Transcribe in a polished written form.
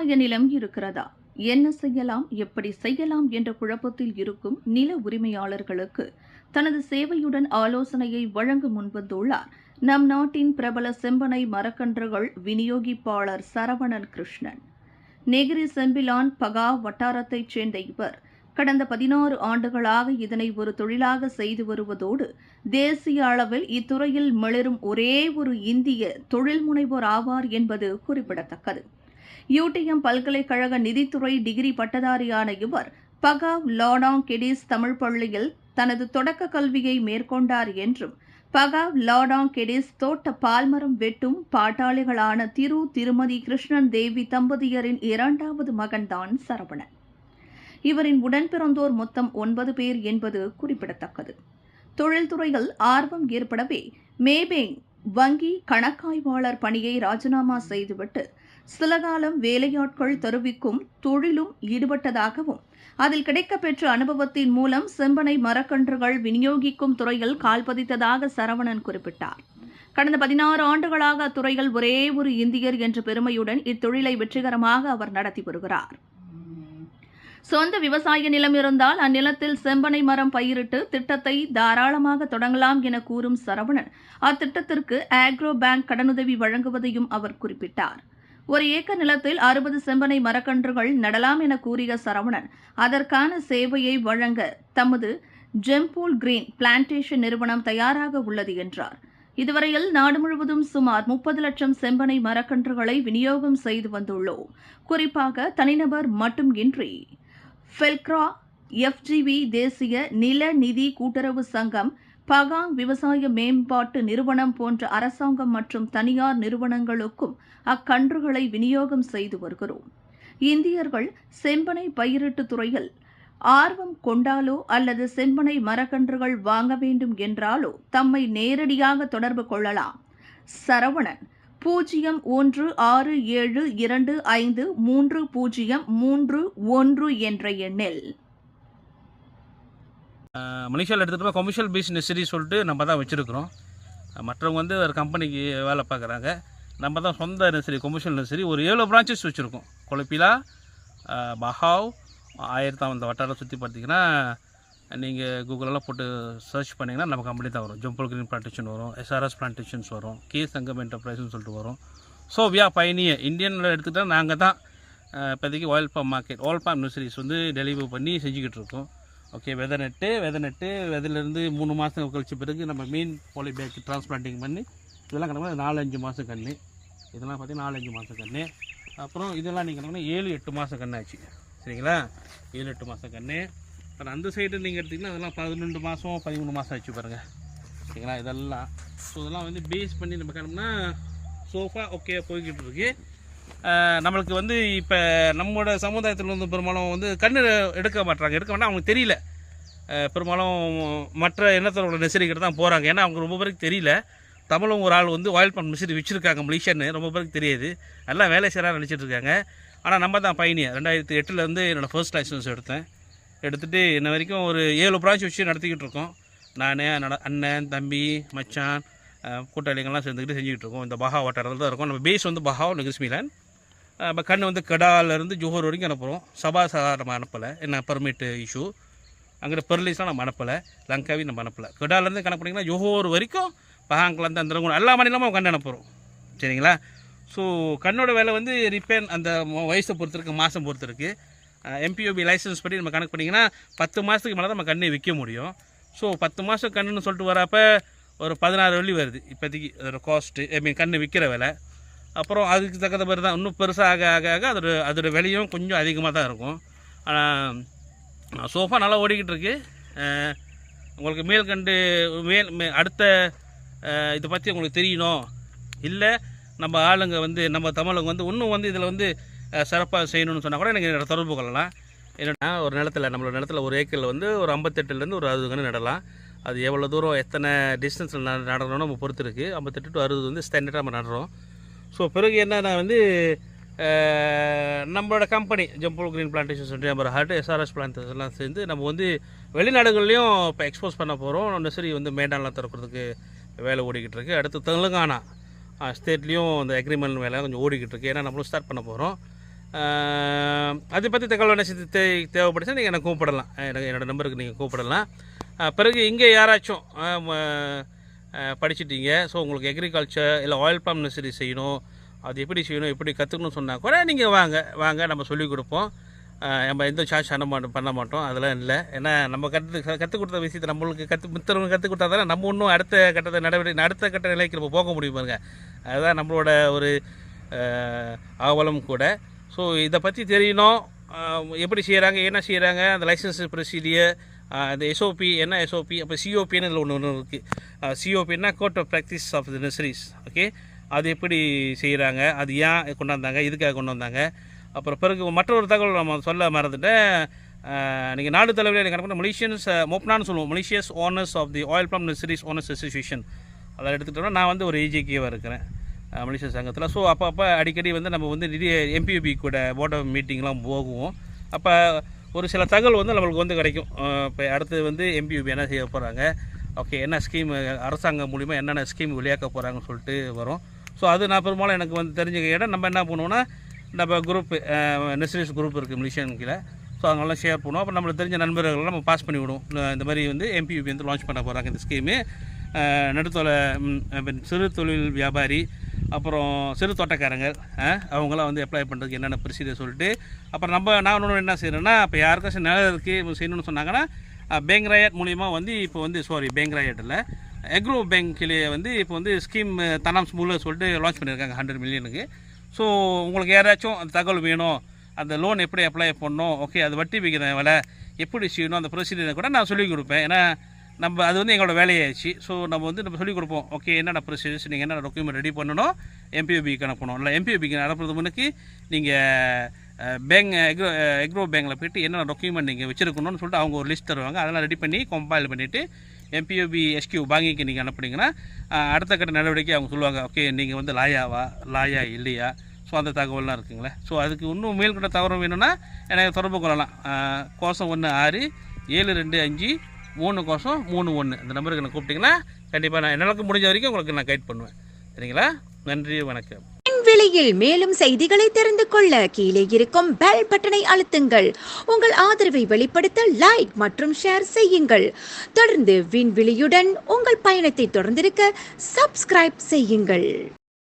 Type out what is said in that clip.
விவசாய நிலம் இருக்கிறதா, என்ன செய்யலாம், எப்படி செய்யலாம் என்ற குழப்பத்தில் இருக்கும் நில உரிமையாளர்களுக்கு தனது சேவையுடன் ஆலோசனையை வழங்க முன்வந்துள்ளார் நம் நாட்டின் பிரபல செம்பனை மரக்கன்றுகள் விநியோகிப்பாளர் சரவணன் கிருஷ்ணன். நெகிரி செம்பிலான் பகா வட்டாரத்தைச் சேர்ந்த இவர் கடந்த 16 ஆண்டுகளாக இதனை ஒரு தொழிலாக செய்து வருவதோடு தேசிய அளவில் இத்துறையில் மிளரும் ஒரே ஒரு இந்திய தொழில் முனைவோர் ஆவார் என்பது குறிப்பிடத்தக்கது. UTM பல்கலைக்கழக நிதித்துறை டிகிரி பட்டதாரியான இவர் பகாவ் லாடாங் கெடிஸ் தமிழ் பள்ளியில் தனது தொடக்க கல்வியை மேற்கொண்டார் என்றும், பகாவ் லாடாங் கெடிஸ் தோட்ட பால்மரம் வெட்டும் பாட்டாளிகளான திருமதி கிருஷ்ணன் தேவி தம்பதியரின் 2வது மகன்தான் சரவணன். இவரின் உடன்பிறந்தோர் மொத்தம் 9 பேர் என்பது குறிப்பிடத்தக்கது. தொழில்துறையில் ஆர்வம் ஏற்படவே மேபேங் வங்கி கணக்காய்வாளர் பணியை ராஜினாமா செய்துவிட்டு சில காலம் வேலையாட்கள் தருவிக்கும் தொழிலும் ஈடுபட்டதாகவும், அதில் கிடைக்கப்பெற்ற அனுபவத்தின் மூலம் செம்பனை மரக்கன்றுகள் விநியோகிக்கும் துறையில் கால்பதித்ததாக சரவணன் குறிப்பிட்டார். கடந்த 16 ஆண்டுகளாக அத்துறையில் ஒரே ஒரு இந்தியர் என்ற பெருமையுடன் இத்தொழிலை வெற்றிகரமாக அவர் நடத்தி வருகிறார். சொந்த விவசாய நிலம் இருந்தால் அந்நிலத்தில் செம்பனை மரம் பயிரிட்டு திட்டத்தை தாராளமாக தொடங்கலாம் என கூறும் சரவணன், அத்திட்டத்திற்கு ஆக்ரோ பேங்க் கடனுதவி வழங்குவதையும் அவர் குறிப்பிட்டார். 1 ஏக்கர் நிலத்தில் 60 செம்பனை மரக்கன்றுகள் நடலாம் என கூறிய சரவணன், அதற்கான சேவையை வழங்க தமது ஜெம்பூல் கிரீன் பிளான்டேஷன் நிறுவனம் தயாராக உள்ளது என்றார். இதுவரையில் நாடு முழுவதும் சுமார் 30 லட்சம் செம்பனை மரக்கன்றுகளை விநியோகம் செய்து வந்துள்ளோம். குறிப்பாக தனிநபர் மட்டுமின்றி ஃபெல்க்ரா, FGV தேசிய நில நிதி கூட்டுறவு சங்கம், பகாங் விவசாய மேம்பாட்டு நிறுவனம் போன்ற அரசாங்கம் மற்றும் தனியார் நிறுவனங்களுக்கும் அக்கன்றுகளை விநியோகம் செய்து வருகிறோம். இந்தியர்கள் செம்பனை பயிரிட்டு துறையில் ஆர்வம் கொண்டாலோ அல்லது செம்பனை மரக்கன்றுகள் வாங்க வேண்டும் என்றாலோ தம்மை நேரடியாக தொடர்பு கொள்ளலாம். சரவணன் 0167253031 என்ற எண்ணில். மலேசியாவில் எடுத்துகிட்டு கமர்ஷியல் பீஸ் நெசரி சொல்லிட்டு நம்ம தான் வச்சுருக்கிறோம். மற்றவங்க வந்து ஒரு கம்பெனிக்கு வேலை பார்க்குறாங்க. நம்ம தான் சொந்த நெசரி, கமர்ஷியல் நெசரி ஒரு 7 பிரான்ச்சஸ் வச்சுருக்கோம். கொலப்பிலா, பஹாவ், 1000 அந்த வட்டாரம் சுற்றி பார்த்தீங்கன்னா நீங்கள் கூகுளெல்லாம் போட்டு சர்ச் பண்ணிங்கன்னா நம்ம கம்பெனி தான் வரும். ஜம்பல் கிரீன் பிளான்டேஷன் வரும், SRS பிளான்டேஷன்ஸ் வரும், கே சங்கம் என்டர்பிரைஸ்னு சொல்லிட்டு வரும். ஸோ வி ஆர் பயனியர். இந்தியனில் எடுத்துக்கிட்டால் நாங்கள் தான் இப்போதைக்கு oil palm market, oil palm nurseries வந்து டெலிவரி பண்ணி செஞ்சுக்கிட்டு இருக்கோம். ஓகே, விதை நட்டு விதையிலேருந்து 3 மாதம் கழிச்ச பிறகு நம்ம மீன் பாலி பேக் டிரான்ஸ்பிளான்டிங் பண்ணி இதெல்லாம் கணக்கு 4-5 மாதம் கன்று. இதெல்லாம் பார்த்தீங்கன்னா 4-5 மாதம் கன்று. அப்புறம் இதெல்லாம் நீங்கள் கணக்குனா 7-8 மாதம் கன்று ஆச்சு. சரிங்களா, 7-8 மாதம் கன்று. அப்புறம் அந்த சைடு நீங்கள் எடுத்திங்கன்னா அதெல்லாம் 12 மாதம் 13 மாதம் ஆச்சு பாருங்கள். சரிங்களா, இதெல்லாம் ஸோ இதெல்லாம் வந்து பேஸ் பண்ணி நம்ம கிளம்புனா சோஃபா ஓகே போய்கிட்டு இருக்கு. நம்மளுக்கு வந்து இப்போ நம்மளோட சமுதாயத்தில் வந்து பெரும்பாலும் வந்து கன்று எடுக்க மாட்டாங்க. அவங்களுக்கு தெரியல. பெரும்பாலும் மற்ற இனத்தோட நெசரிக்கிட்ட தான் போகிறாங்க. ஏன்னா அவங்க ரொம்ப பேருக்கு தெரியல. தமிழும் ஒரு ஆள் வந்து ஆயில் பம்ப் நெசரி வச்சுருக்காங்க மலேசியான்னு, ரொம்ப பேருக்கு தெரியாது. நல்லா வேலை செய்கிறாங்க நினச்சிட்டு இருக்காங்க. ஆனால் நம்ம தான் பயணியர். 2008 வந்து என்னோடய ஃபர்ஸ்ட் லைசன்ஸ் எடுத்துகிட்டு இன்ன வரைக்கும் ஒரு 7 பிரான்ச் வச்சு நடத்திக்கிட்டு இருக்கோம். நான், என்னோட அண்ணன், தம்பி, மச்சான், கூட்டாளிகள்லாம் சேர்ந்துக்கிட்டு செஞ்சுக்கிட்டு இருக்கோம். இந்த பஹா வட்டாரத்தில் தான் இருக்கும். நம்ம பேஸ் வந்து பஹாவ் நெகிஸ்மிலான். இப்போ கண்ணு வந்து கடாலேருந்து ஜோஹர் வரைக்கும் அனுப்புகிறோம். சபா நம்ம அனுப்பலை, என்ன பர்மிட் இஷ்யூ. அங்கே பெர்லிஸ்லாம் நம்ம அனுப்பலை, லங்காவி நம்ம அனுப்பலை. கடாலேருந்து கணக்கு பண்ணிங்கன்னா ஜோஹர் வரைக்கும் பஹாங்கிலேருந்து அந்த எல்லா மாநிலமும் கண்ணு அனுப்புகிறோம். சரிங்களா, ஸோ கண்ணோட வேலை வந்து ரிப்பேர் அந்த வயசை பொறுத்திருக்கு, மாதம் பொறுத்திருக்கு. MPOB லைசன்ஸ் படி நம்ம கணக்கு பண்ணிங்கன்னா 10 மாதத்துக்கு மேலே தான் நம்ம கண்ணை விற்க முடியும். ஸோ 10 மாதம் கண்ணுன்னு சொல்லிட்டு வரப்போ ஒரு 16 வெள்ளி வருது இப்போதைக்கு அதோட காஸ்ட்டு, கண்ணு விற்கிற விலை. அப்புறம் அதுக்கு தகுந்த மாதிரி தான் இன்னும் பெருசாக ஆக அதோட விலையும் கொஞ்சம் அதிகமாக தான் இருக்கும். ஆனால் சோஃபா நல்லா ஓடிக்கிட்டு இருக்கு. உங்களுக்கு மேல்கண்டு அடுத்த இதை பற்றி உங்களுக்கு தெரியணும், இல்லை நம்ம ஆளுங்க வந்து நம்ம தமிழுங்க வந்து இன்னும் வந்து இதில் வந்து சிறப்பாக செய்யணும்னு சொன்னால் கூட எனக்கு என்னோட தொடர்பு கொள்ளலாம். என்னென்னா ஒரு நிலத்தில் நம்மளோட நிலத்தில் ஒரு ஏக்கரில் வந்து ஒரு 58லேருந்து ஒரு 60 கன்று நடலாம். அது எவ்வளோ தூரம் எத்தனை டிஸ்டன்ஸில் நடணும்னு நம்ம பொறுத்து இருக்குது. 58 to 60 வந்து ஸ்டாண்டர்டாக நம்ம நடுறோம். ஸோ பிறகு என்னன்னா வந்து நம்மளோட கம்பெனி ஜம்பல் கிரீன் பிளான்டேஷன் சொல்லி நம்ம SRS பிளான்டேஷன் எல்லாம் சேர்ந்து நம்ம வந்து வெளிநாடுகள்லையும் இப்போ எக்ஸ்போஸ் பண்ண போகிறோம். நெசரி வந்து மேடான்லாம் திறக்கிறதுக்கு வேலை ஓடிக்கிட்டு இருக்குது. அடுத்து தெலுங்கானா ஸ்டேட்லேயும் அந்த அக்ரிமெண்ட் வேலை கொஞ்சம் ஓடிக்கிட்டு இருக்குது. ஏன்னா நம்மளும் ஸ்டார்ட் பண்ண போகிறோம். அதை பற்றி தகவல் என்ன தேவைப்படுச்சா நீங்கள் எனக்கு கூப்பிடலாம், என்னோடய நம்பருக்கு நீங்கள் கூப்பிடலாம். பிறகு இங்கே யாராச்சும் படிச்சிட்டீங்க, ஸோ உங்களுக்கு எக்ரிகல்ச்சர் இல்லை ஆயில் பாம் நர்சரி செய்யணும், அது எப்படி செய்யணும் எப்படி கற்றுக்கணும்னு சொன்னால் கூட நீங்கள் வாங்க நம்ம சொல்லிக் கொடுப்போம். நம்ம எந்த சார்ஜ் பண்ண மாட்டோம், அதெல்லாம் இல்லை. ஏன்னா நம்ம கற்றுக் கொடுத்த விஷயத்தை நம்மளுக்கு மித்தவங்க கற்றுக் கொடுத்தா தானே நம்ம இன்னும் அடுத்த கட்ட நிலைக்கு நம்ம போக முடியும் பாருங்க. அதுதான் நம்மளோட ஒரு ஆவலம் கூட. ஸோ இதை பற்றி தெரியணும், எப்படி செய்கிறாங்க என்ன செய்கிறாங்க, அந்த லைசன்ஸ் ப்ரொசீடியர், அந்த எஸ்ஓபி என்ன எஸ்ஓபி, அப்போ சிஓபின்னு இதில் ஒன்று இருக்குது. சிஓபின்னா code of practice of the nurseries. Okay, அது எப்படி செய்கிறாங்க, அது ஏன் கொண்டாந்தாங்க, இதுக்காக கொண்டு வந்தாங்க. அப்புறம் பிறகு மற்றொரு தகவல் நம்ம சொல்ல மறந்துட்டேன். நீங்கள் நாடு தலைவலில் எனக்கு கணக்கு மலேசியன்ஸ் மோப்னான்னு சொல்லுவோம், Malaysian owners of the oil palm nurseries owners association. அதை எடுத்துக்கிட்டோம்னா நான் வந்து ஒரு ஏஜேகேவாக இருக்கிறேன் மலேசியா சங்கத்தில். ஸோ அப்போ அடிக்கடி வந்து நம்ம வந்து நிறைய எம்பியூபி கூட போர்ட் ஆஃப் மீட்டிங்லாம் போகுவோம். அப்போ ஒரு சில தகவல் வந்து நம்மளுக்கு வந்து கிடைக்கும். இப்போ அடுத்து வந்து எம்பியூபி என்ன செய்ய போகிறாங்க, ஓகே என்ன ஸ்கீம் அரசாங்கம் மூலிமா என்னென்ன ஸ்கீம் வெளியாக்க போகிறாங்கன்னு சொல்லிட்டு வரும். ஸோ அது நான் பெரும்பாலும் எனக்கு வந்து தெரிஞ்சுக்க இடம் நம்ம என்ன பண்ணுவோம்னா, நம்ம குரூப்பு நர்சரிஸ் குரூப் இருக்குது மலேசியன் கீழே. ஸோ அதனால ஷேர் பண்ணுவோம். அப்போ நம்மளுக்கு தெரிஞ்ச நண்பர்கள்லாம் நம்ம பாஸ் பண்ணி விடுவோம். இந்த மாதிரி வந்து எம்பியூபி வந்து லான்ச் பண்ண போகிறாங்க இந்த ஸ்கீமு. சிறு தொழில் வியாபாரி, அப்புறம் சிறு தோட்டக்காரங்க அவங்களாம் வந்து அப்ளை பண்ணுறதுக்கு என்னென்ன ப்ரொசீஜர் சொல்லிட்டு, அப்புறம் நான் ஒன்று என்ன செய்கிறேன்னா, இப்போ யாருக்காச்சும் நிலம் இருக்குது செய்யணும்னு சொன்னாங்கன்னா பேங்க் ராயட் மூலிமா வந்து இப்போ வந்து பேங்க் ராயட் இல்லை எக்ரோ பேங்க்கிலே வந்து இப்போ வந்து ஸ்கீம் தனாம்ஸ் மூலம் சொல்லிட்டு லான்ச் பண்ணியிருக்காங்க 100 மில்லியனுக்கு. ஸோ உங்களுக்கு யாராச்சும் அந்த தகவல் வேணும், அந்த லோன் எப்படி அப்ளை பண்ணணும், ஓகே அது வட்டி விகித விலை எப்படி செய்யணும், அந்த ப்ரொசீஜரை கூட நான் சொல்லிக் கொடுப்பேன். ஏன்னா நம்ம அது வந்து எங்களோட வேலையாச்சு. ஸோ நம்ம சொல்லிக் கொடுப்போம், ஓகே என்னென்ன ப்ரொசீஜர்ஸ் நீங்கள் என்னென்ன டாக்குமெண்ட் ரெடி பண்ணணும், எம்பிஓபிக்கு அனுப்பணும். இல்லை எம்பிஓபிக்கு அனுப்புறது முன்னுக்கு நீங்கள் பேங்க் எக்ரோ பேங்கில் போய்ட்டு என்னென்ன டாக்குமெண்ட் நீங்கள் வச்சுருக்கணும்னு சொல்லிட்டு அவங்க ஒரு லிஸ்ட் தருவாங்க. அதெல்லாம் ரெடி பண்ணி கம்பைல் பண்ணிவிட்டு எம்பிஓபி எஸ்கியூ பேங்கிங்க்கு நீங்கள் அனுப்புனீங்கன்னா அடுத்த கட்ட நடவடிக்கை அவங்க சொல்லுவாங்க, ஓகே நீங்கள் வந்து லாயா இல்லையா. ஸோ அந்த தகவல்லாம் இருக்குங்களே. ஸோ அதுக்கு இன்னும் மேல்கட்ட தகவல் வேணும்னா எனக்கு தொடர்பு கொள்ளலாம். 016-725-3-31 இந்த நம்பருக்கு எனக்கு கூப்பிட்டிங்கன்னா கண்டிப்பாக நான் எனக்கு முடிஞ்ச வரைக்கும் உங்களுக்கு நான் கைட் பண்ணுவேன். சரிங்களா? நன்றி, வணக்கம். விலையில் மேலும் செய்திகளை தெரிந்து கொள்ள கீழே இருக்கும் பெல் பட்டனை அழுத்துங்கள். உங்கள் ஆதரவை வெளிப்படுத்த லைக் மற்றும் ஷேர் செய்யுங்கள். தொடர்ந்து விண்வெளியுடன் உங்கள் பயணத்தை தொடர்ந்திருக்க சப்ஸ்கிரைப் செய்யுங்கள்.